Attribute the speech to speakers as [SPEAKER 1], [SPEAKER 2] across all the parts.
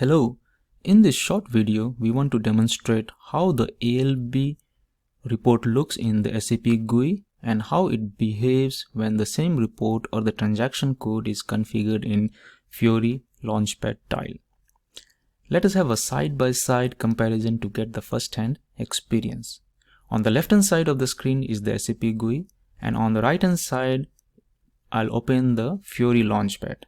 [SPEAKER 1] Hello, in this short video we want to demonstrate how the ALB report looks in the SAP GUI and how it behaves when the same report or the transaction code is configured in Fiori Launchpad tile. Let us have a side-by-side comparison to get the first-hand experience. On the left-hand side of the screen is the SAP GUI, and on the right-hand side I'll open the Fiori Launchpad.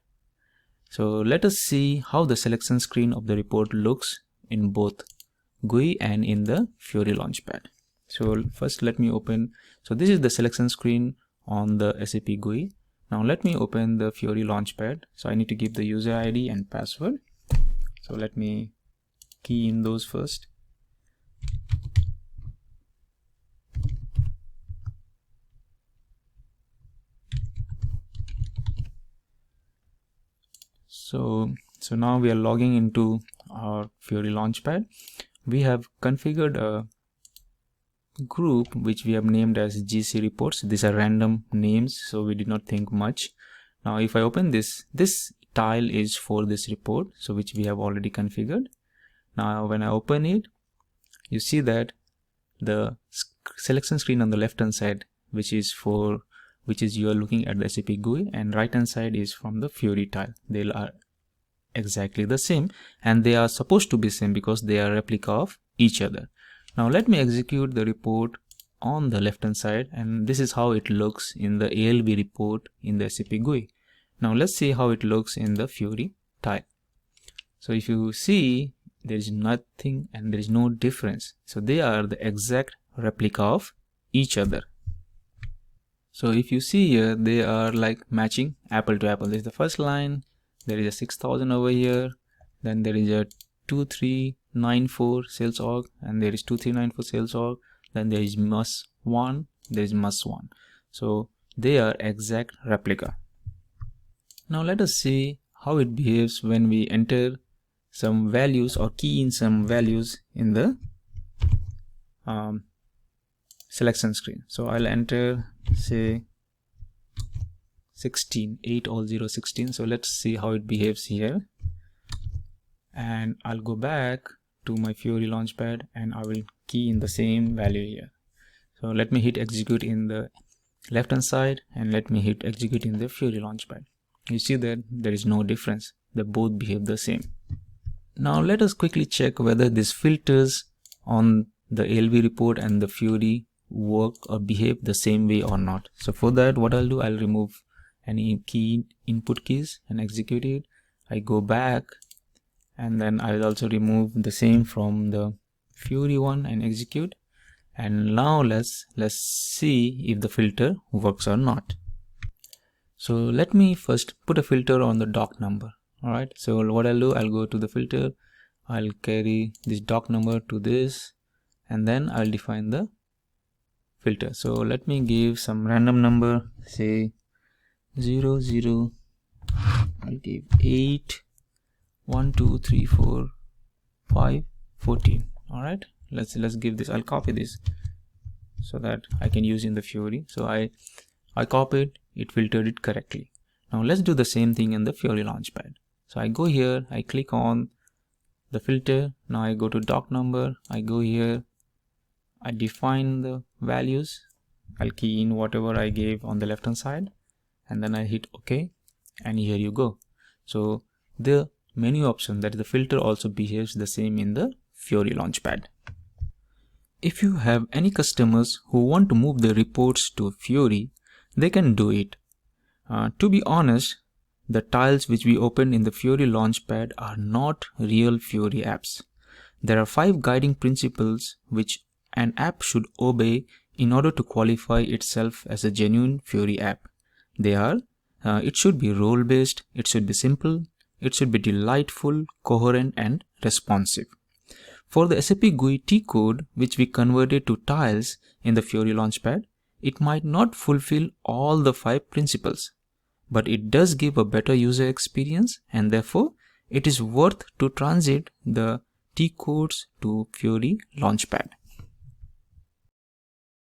[SPEAKER 1] So let us see how the selection screen of the report looks in both GUI and in the Fiori Launchpad. So first let me open, so this is the selection screen on the SAP GUI. Now let me open the Fiori Launchpad. So I need to give the user ID and password. So let me key in those first. So now we are logging into our Fiori Launchpad. We have configured a group which we have named as GC reports. These are random names, so we did not think much. Now if I open this tile is for this report, so which we have already configured. Now when I open it, you see that the selection screen on the left hand side, which is you are looking at the SAP GUI, and right hand side is from the Fiori tile. They are exactly the same, and they are supposed to be same because they are replica of each other. Now let me execute the report on the left hand side, and this is how it looks in the ALB report in the SAP GUI. Now let's see how it looks in the Fiori tile. So if you see, there is nothing and there is no difference. So they are the exact replica of each other. So if you see here, they are like matching apple to apple. This is the first line, there is a 6000 over here, then there is a 2394 sales org, and there is 2394 sales org, then there is mus1, there is mus1. So they are exact replica. Now let us see how it behaves when we enter some values or key in some values in the selection screen. So I'll enter say 16, 80016. So let's see how it behaves here. And I'll go back to my Fiori Launchpad and I will key in the same value here. So let me hit execute in the left hand side and let me hit execute in the Fiori Launchpad. You see that there is no difference. They both behave the same. Now let us quickly check whether these filters on the ALB report and the Fiori work or behave the same way or not. So for that, what I'll do, I'll remove any key input keys and execute it. I go back and then I will also remove the same from the Fiori one and execute. And now let's see if the filter works or not. So let me first put a filter on the doc number. Alright, so what I'll do, I'll go to the filter, I'll carry this doc number to this, and then I'll define the filter. So let me give some random number, say 00, I'll give 8 1 2 3 4 5 14. Alright, let's give this, I'll copy this so that I can use in the Fiori. So I copied it, filtered it correctly. Now let's do the same thing in the Fiori Launchpad. So I go here, I click on the filter, now I go to doc number, I go here, I define the values, I'll key in whatever I gave on the left hand side, and then I hit OK, and here you go. So the menu option, that is the filter, also behaves the same in the Fiori Launchpad. If you have any customers who want to move their reports to Fiori, they can do it. To be honest, the tiles which we opened in the Fiori Launchpad are not real Fiori apps. There are 5 guiding principles which an app should obey in order to qualify itself as a genuine Fiori app. They are, it should be role-based, it should be simple, it should be delightful, coherent and responsive. For the SAP GUI T-code which we converted to tiles in the Fiori Launchpad, it might not fulfill all the 5 principles, but it does give a better user experience, and therefore it is worth to transit the T-codes to Fiori Launchpad.